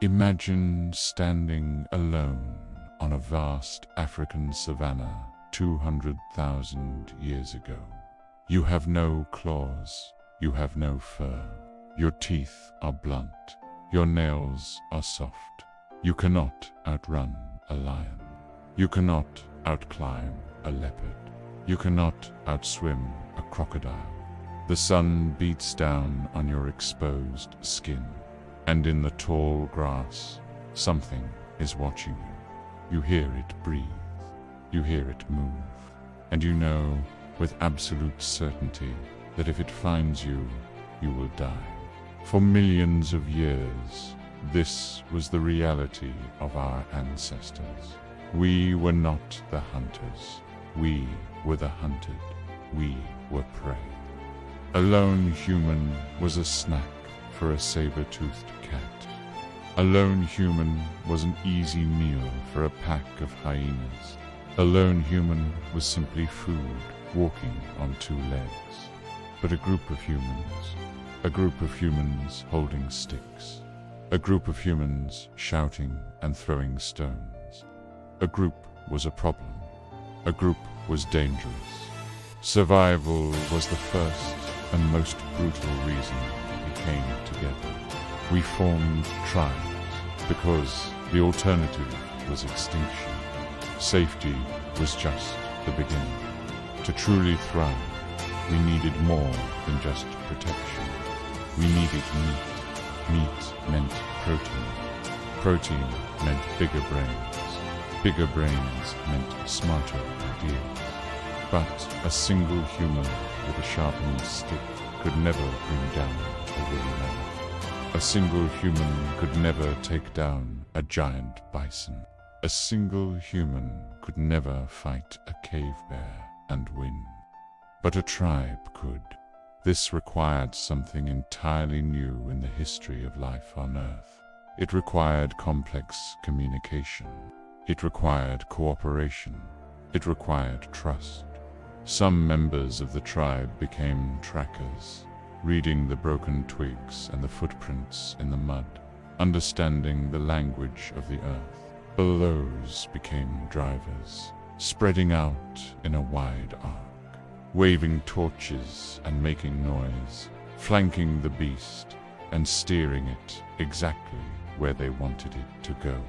Imagine standing alone on a vast African savanna 200,000 years ago. You have no claws, you have no fur. Your teeth are blunt, your nails are soft. You cannot outrun a lion. You cannot outclimb a leopard. You cannot outswim a crocodile. The sun beats down on your exposed skin, and in the tall grass, something is watching you. You hear it breathe, you hear it move, and you know with absolute certainty that if it finds you, you will die. For millions of years, this was the reality of our ancestors. We were not the hunters. We were the hunted. We were prey. A lone human was a snack for a saber-toothed cat. A lone human was an easy meal for a pack of hyenas. A lone human was simply food, walking on two legs. But a group of humans holding sticks. A group of humans shouting and throwing stones. A group was a problem. A group was dangerous. Survival was the first and most brutal reason we came together. We formed tribes because the alternative was extinction. Safety was just the beginning. To truly thrive, we needed more than just protection. We needed meat. Meat meant protein. Protein meant bigger brains. Bigger brains meant smarter ideas. But a single human with a sharpened stick could never bring down a woolly mammoth. A single human could never take down a giant bison. A single human could never fight a cave bear and win. But a tribe could. This required something entirely new in the history of life on Earth. It required complex communication. It required cooperation. It required trust. Some members of the tribe became trackers, reading the broken twigs and the footprints in the mud, understanding the language of the earth. Those became drivers, spreading out in a wide arc, waving torches and making noise, flanking the beast and steering it exactly where they wanted it to go.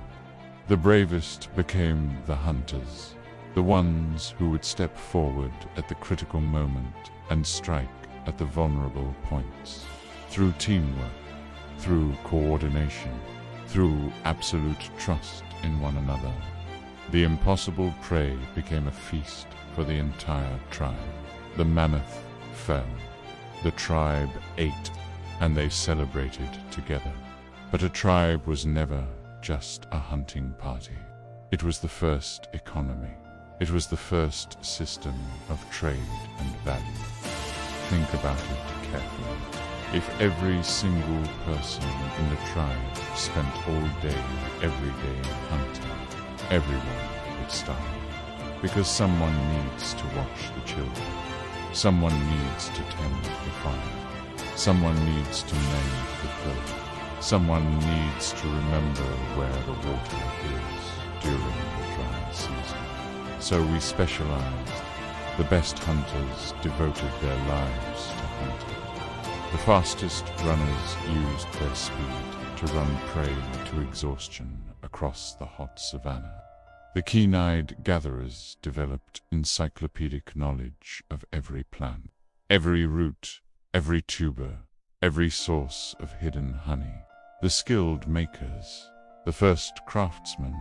The bravest became the hunters, the ones who would step forward at the critical moment and strike at the vulnerable points. Through teamwork, through coordination, through absolute trust in one another, the impossible prey became a feast for the entire tribe. The mammoth fell. The tribe ate, and they celebrated together. But a tribe was never just a hunting party. It was the first economy. It was the first system of trade and value. Think about it carefully. If every single person in the tribe spent all day, every day hunting, everyone would starve. Because someone needs to watch the children. Someone needs to tend the farm. Someone needs to mend the clothes. Someone needs to remember where the water is during the dry season. So we specialized. The best hunters devoted their lives to hunting. The fastest runners used their speed to run prey to exhaustion across the hot savanna. The keen-eyed gatherers developed encyclopedic knowledge of every plant, every root, every tuber, every source of hidden honey. The skilled makers, the first craftsmen,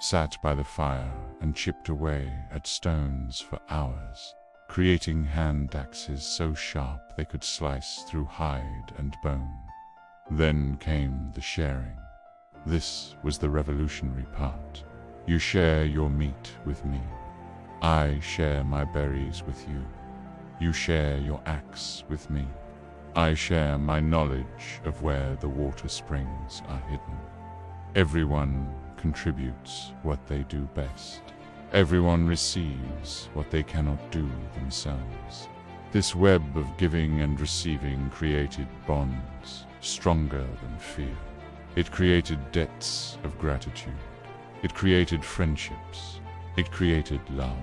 sat by the fire and chipped away at stones for hours, creating hand axes so sharp they could slice through hide and bone. Then came the sharing. This was the revolutionary part. You share your meat with me. I share my berries with you. You share your axe with me. I share my knowledge of where the water springs are hidden. Everyone contributes what they do best. Everyone receives what they cannot do themselves. This web of giving and receiving created bonds stronger than fear. It created debts of gratitude. It created friendships. It created love.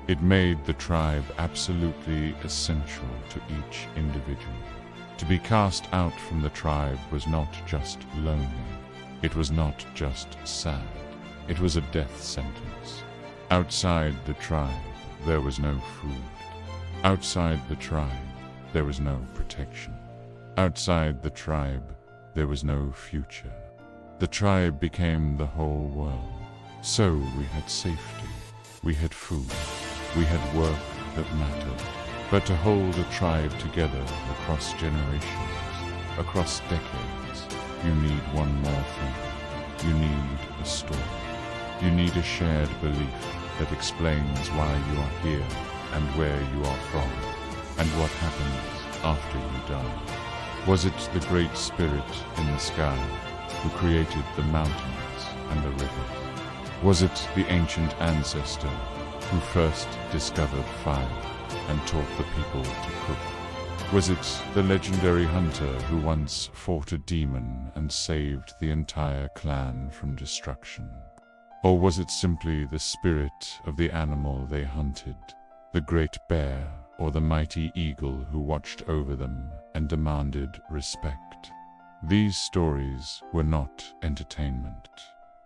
It made the tribe absolutely essential to each individual. To be cast out from the tribe was not just lonely. It was not just sad. It was a death sentence. Outside the tribe, there was no food. Outside the tribe, there was no protection. Outside the tribe, there was no future. The tribe became the whole world. So we had safety. We had food. We had work that mattered. But to hold a tribe together across generations, across decades, you need one more thing. You need a story. You need a shared belief that explains why you are here and where you are from and what happens after you die. Was it the Great Spirit in the sky who created the mountains and the rivers? Was it the ancient ancestor who first discovered fire and taught the people to cook? Was it the legendary hunter who once fought a demon and saved the entire clan from destruction? Or was it simply the spirit of the animal they hunted, the great bear or the mighty eagle who watched over them and demanded respect? These stories were not entertainment.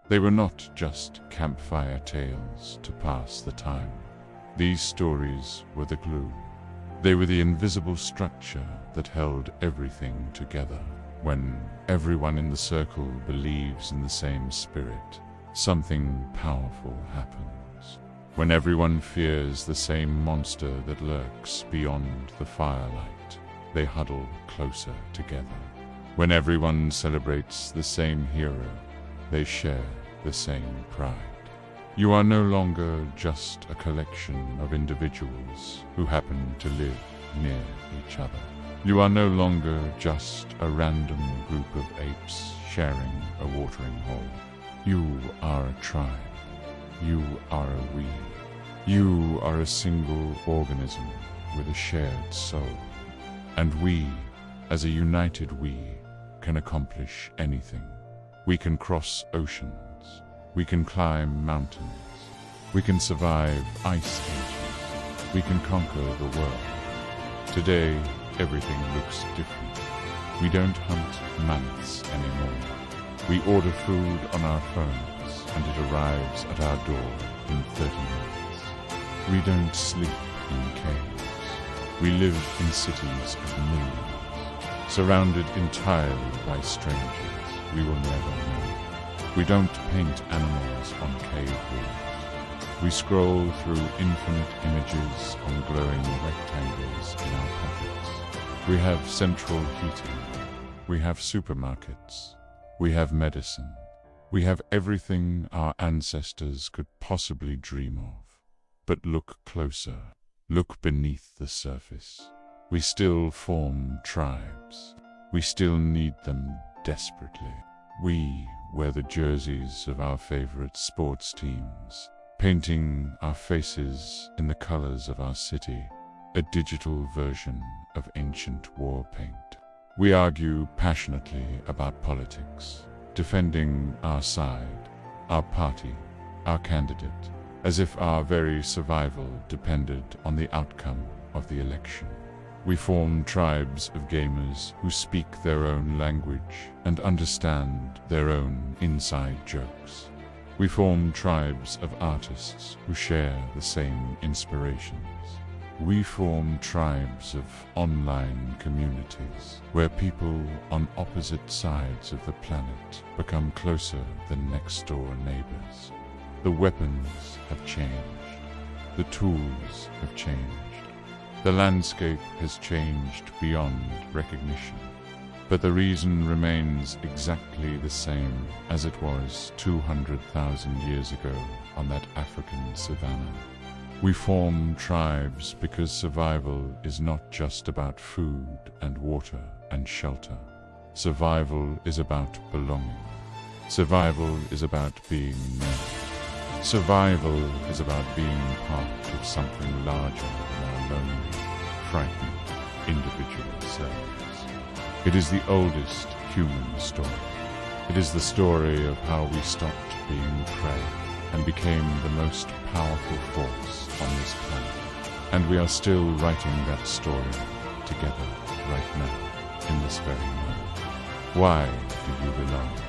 They were not just campfire tales to pass the time. These stories were the glue. They were the invisible structure that held everything together. When everyone in the circle believes in the same spirit, something powerful happens. When everyone fears the same monster that lurks beyond the firelight, they huddle closer together. When everyone celebrates the same hero, they share the same pride. You are no longer just a collection of individuals who happen to live near each other. You are no longer just a random group of apes sharing a watering hole. You are a tribe. You are a we. You are a single organism with a shared soul. And we, as a united we, can accomplish anything. We can cross oceans. We can climb mountains. We can survive ice ages. We can conquer the world. Today, everything looks different. We don't hunt mammoths anymore. We order food on our phones and it arrives at our door in 30 minutes. We don't sleep in caves. We live in cities of millions, surrounded entirely by strangers we will never know. We don't paint animals on cave walls. We scroll through infinite images on glowing rectangles in our pockets. We have central heating. We have supermarkets. We have medicine. We have everything our ancestors could possibly dream of. But look closer. Look beneath the surface. We still form tribes. We still need them desperately. We wear the jerseys of our favorite sports teams, painting our faces in the colors of our city, a digital version of ancient war paint. We argue passionately about politics, defending our side, our party, our candidate, as if our very survival depended on the outcome of the election. We form tribes of gamers who speak their own language and understand their own inside jokes. We form tribes of artists who share the same inspirations. We form tribes of online communities where people on opposite sides of the planet become closer than next-door neighbors. The weapons have changed. The tools have changed. The landscape has changed beyond recognition, but the reason remains exactly the same as it was 200,000 years ago on that African savanna. We form tribes because survival is not just about food and water and shelter. Survival is about belonging. Survival is about being known. Survival is about being part of something larger than our lonely, frightened, individual selves. It is the oldest human story. It is the story of how we stopped being prey and became the most powerful force on this planet. And we are still writing that story together right now, in this very moment. Why do you belong?